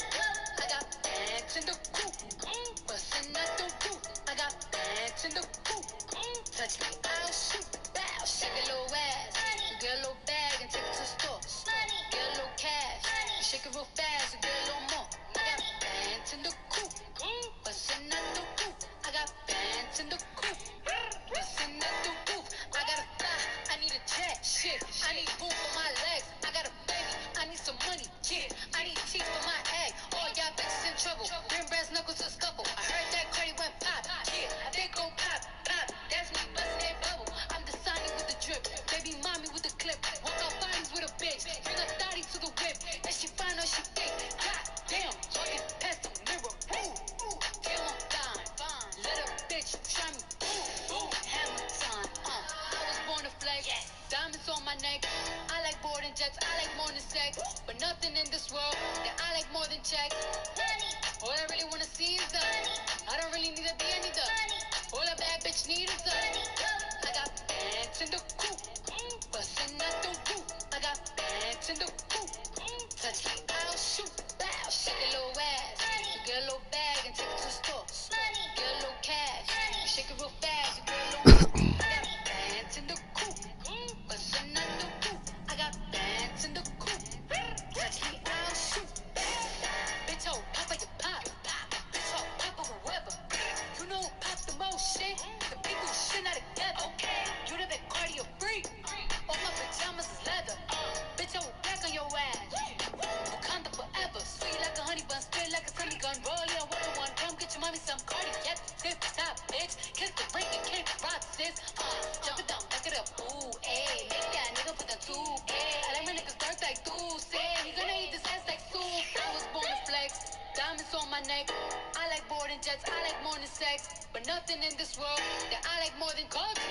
I got bands in the coop, bustin' out the roof. I got bands in the coop, touch me, I'll shoot. Bow, shake a little ass. You get a little bag and take it to the store. Get a little cash, you shake it real fast, you get a little more. I got bands in the coop, bustin' out the roof. I got bands in the coop, bustin' out the roof. I gotta fly, I need a jet, shit. I need room for my legs. I got a baby, I need some money, yeah. I need teeth for my egg. All y'all bitches in trouble. Bring brass knuckles to scuffle. I heard that Cardi went pop, yeah. They go pop, pop. That's me bustin' that bubble. I'm the Sonny with the drip, baby mommy with the clip. Walk out bodies with a bitch, bring a thotty to the whip. And she fine or she thick. God damn, walking past the mirror. Ooh, damn I'm fine. Let a bitch try me. Ooh, hammer time. I was born to flex. Diamonds on my neck. I like boarding jets. I like more than sex. But nothing in this world that I like more than check. Money. All I really wanna see is the money. I don't really need a D, I need the money. All a bad bitch need is the money. I got bands in the coop, bustin' out the roof. I got bands in the coop, touch me, I'll shoot. Bow, shake a little ass. You get a little bag and take it to the store. Get a little cash, you shake it real fast, you get a little more. I got bands in the coop, bustin' out the roof. I got bands in the coop, touch me, I'll shoot. Bitch, oh, pop like a pop. Bitch, oh, pop or whoever. You know who pops the most shit? The people who shit not together. Okay. You the big cardio freak. All my pajamas is leather. Bitch, I will back on your ass. Wakanda forever. Sweet like a honey bun, spit like a honey gun. Roll it on 101. Come get your mommy some cardiac. Tip top, bitch. Kiss the ring and kick rock, sis. Jump it down, back it up. Ooh, ayy. Make that nigga put the 2K. I like my niggas dark like Tuesday. He gonna eat this ass like soup. I was born to flex. Diamonds on my neck. I like boarding jets. I like more than sex. But nothing in this world that I like more than culture.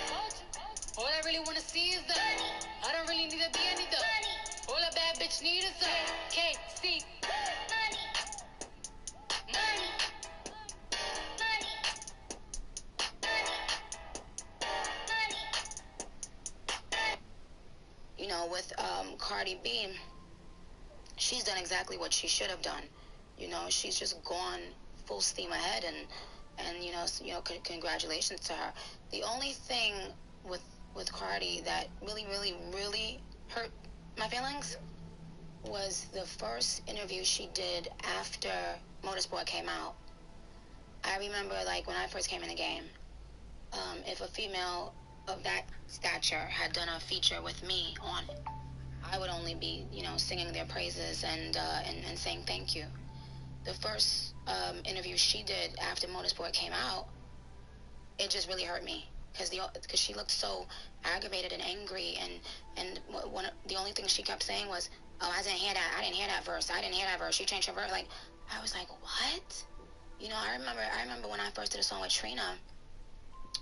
All I really wanna see is the money. I don't really need a D, I need the money. All a bad bitch need is the KC. Money. Money. Money. You know, with Cardi B, she's done exactly what she should have done. You know, she's just gone full steam ahead, and congratulations to her. The only thing with Cardi that really, really, really hurt my feelings was the first interview she did after Motorsport came out. I remember, like, when I first came in the game, if a female of that stature had done a feature with me on it, I would only be, singing their praises and saying thank you. The first interview she did after Motorsport came out, it just really hurt me because she looked so aggravated and angry, and the only thing she kept saying was, "Oh, I didn't hear that verse. She changed her verse." Like, I was like, what? I remember when I first did a song with Trina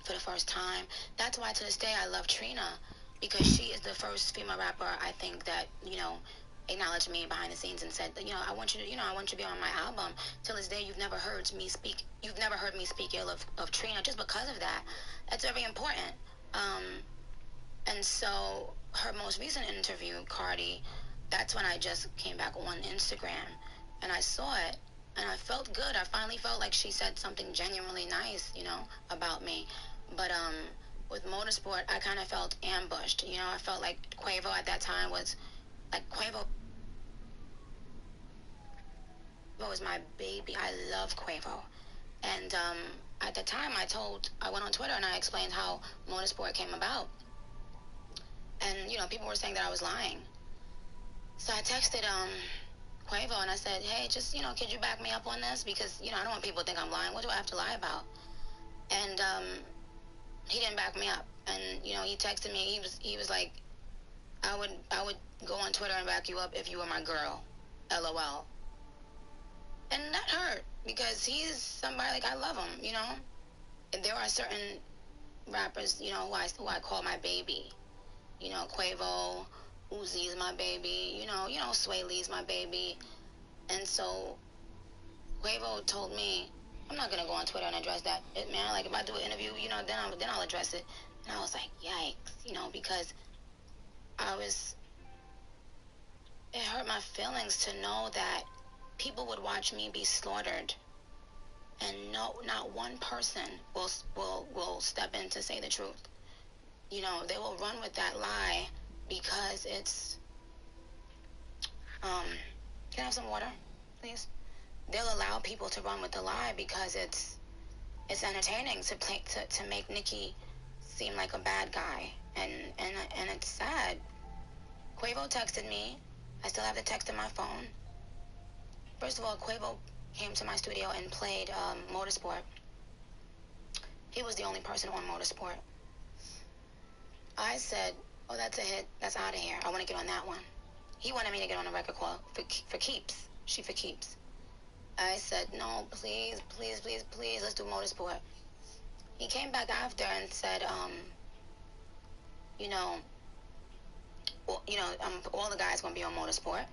for the first time. That's why to this day I love Trina, because she is the first female rapper I think that acknowledged me behind the scenes and said, I want you to be on my album. Till this day, you've never heard me speak ill of Trina just because of that. That's very important. And so her most recent interview, Cardi, that's when I just came back on Instagram and I saw it and I felt good. I finally felt like she said something genuinely nice, about me. But with Motorsport, I kind of felt ambushed. I felt like Quavo at that time was like, Quavo was my baby. I love Quavo. And at the time, I went on Twitter and I explained how Motorsport came about. And, people were saying that I was lying. So I texted Quavo and I said, hey, just, could you back me up on this? Because, I don't want people to think I'm lying. What do I have to lie about? And he didn't back me up. And, he texted me. He was like, I would go on Twitter and back you up if you were my girl. LOL. And that hurt. because he's somebody, like, I love him, you know? And there are certain rappers, you know, who I call my baby. You know, Quavo, Uzi is my baby, you know, Sway Lee's my baby. And so Quavo told me, I'm not gonna go on Twitter and address that. Man, like, if I do an interview, you know, then I'll address it. And I was like, yikes, you know, because it hurt my feelings to know that people would watch me be slaughtered, and not one person will step in to say the truth. You know, they will run with that lie because it's, can I have some water, please? They'll allow people to run with the lie because it's entertaining to make Nicki seem like a bad guy, and it's sad. Quavo texted me. I still have the text in my phone. First of all, Quavo came to my studio and played Motorsport. He was the only person on Motorsport. I said, oh, that's a hit. That's out of here. I want to get on that one. He wanted me to get on a record called For Keeps. She For Keeps. I said, no, please, please, please, please, let's do Motorsport. He came back after and said, you know, all the guys going to be on Motorsport.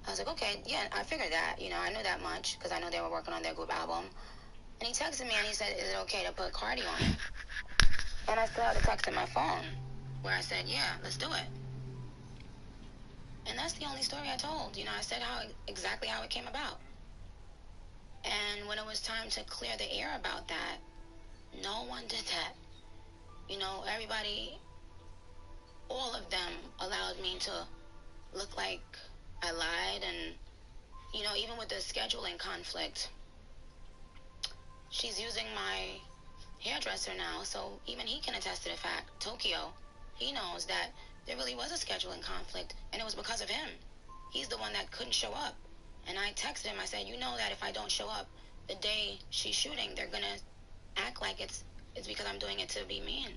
I was like, okay, yeah, I figured that. You know, I knew that much because I know they were working on their group album. And he texted me and he said, is it okay to put Cardi on it? And I still have the text in my phone where I said, yeah, let's do it. And that's the only story I told. You know, I said exactly how it came about. And when it was time to clear the air about that, no one did that. You know, everybody, all of them allowed me to look like I lied. And, you know, even with the scheduling conflict, she's using my hairdresser now, so even he can attest to the fact, Tokyo, he knows that there really was a scheduling conflict, and it was because of him. He's the one that couldn't show up. And I texted him, I said, you know that if I don't show up the day she's shooting, they're gonna act like it's because I'm doing it to be mean.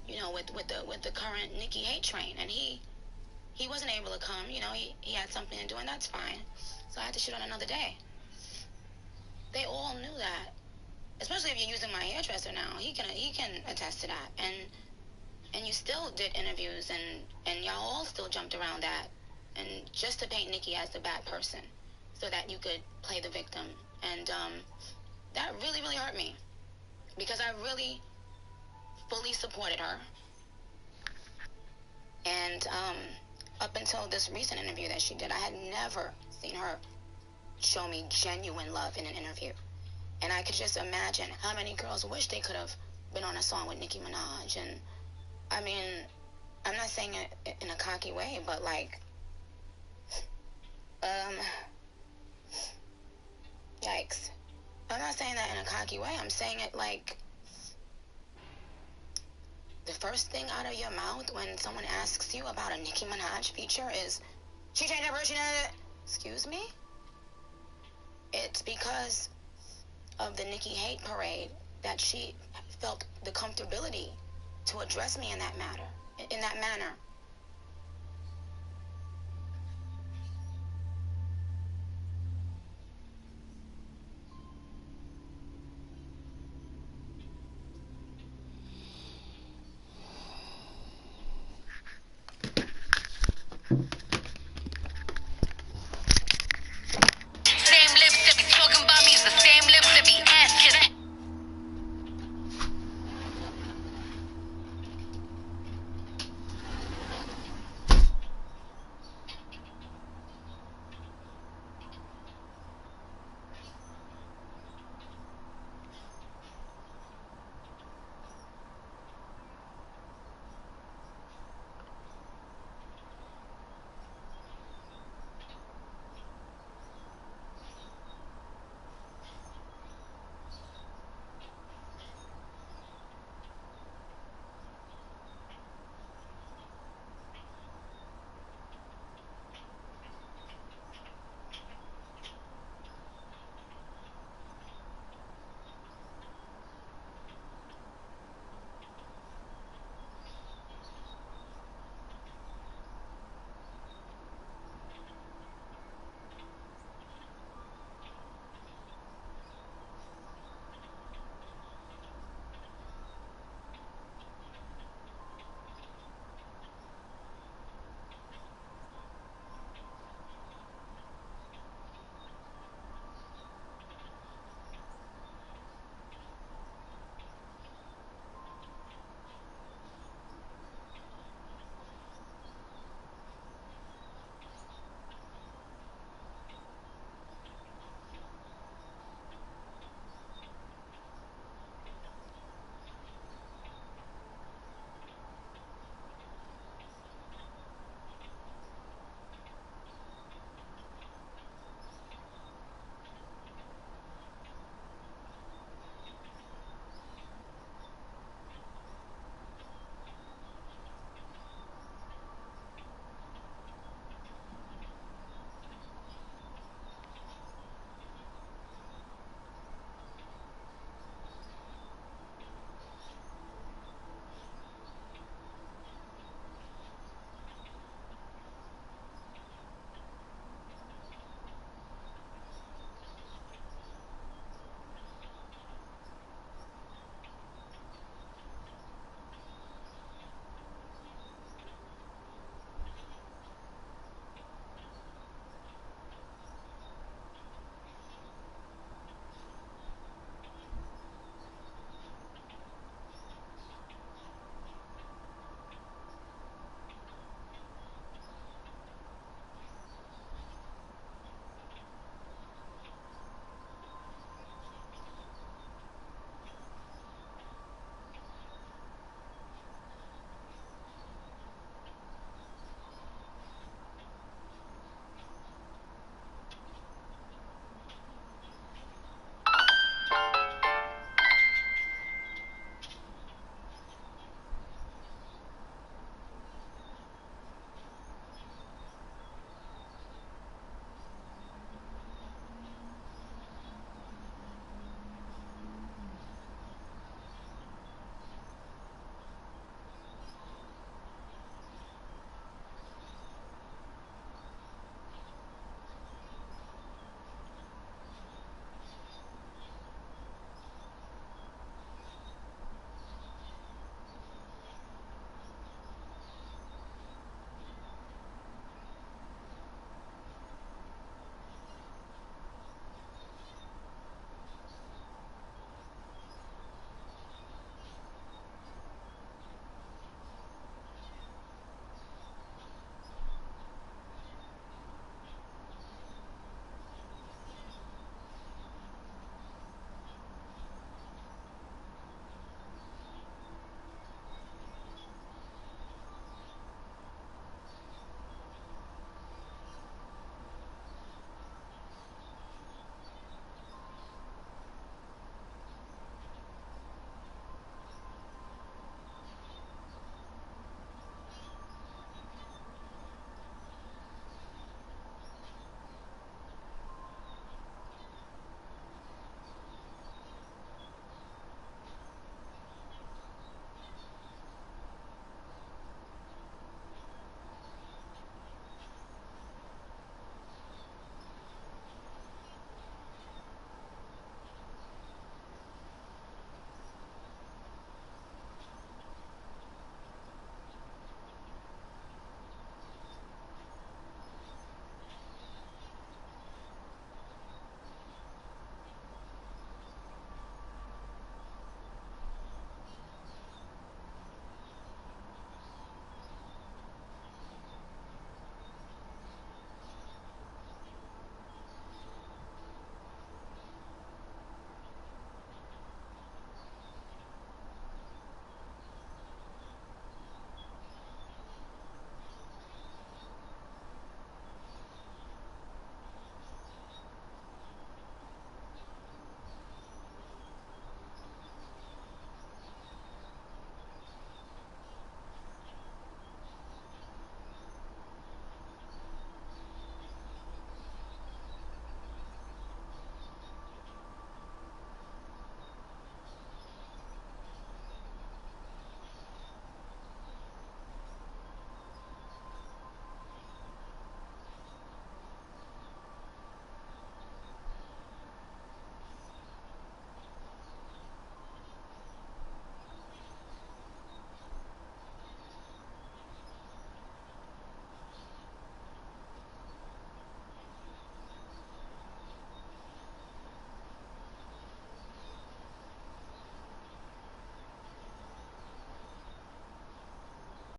You know, with the current Nicki hate train. And he wasn't able to come, you know, he had something to do, and that's fine. So I had to shoot on another day. They all knew that. Especially if you're using my hairdresser now, he can attest to that. And you still did interviews, and y'all all still jumped around that, and just to paint Nicki as the bad person, so that you could play the victim. And that really, really hurt me, because I really fully supported her. And up until this recent interview that she did, I had never seen her show me genuine love in an interview. And I could just imagine how many girls wish they could have been on a song with Nicki Minaj. And, I mean, I'm not saying it in a cocky way, but, like, yikes. I'm not saying that in a cocky way. I'm saying it like, the first thing out of your mouth when someone asks you about a Nicki Minaj feature is, she changed her version of it. Excuse me? It's because of the Nicki hate parade that she felt the comfortability to address me in that manner.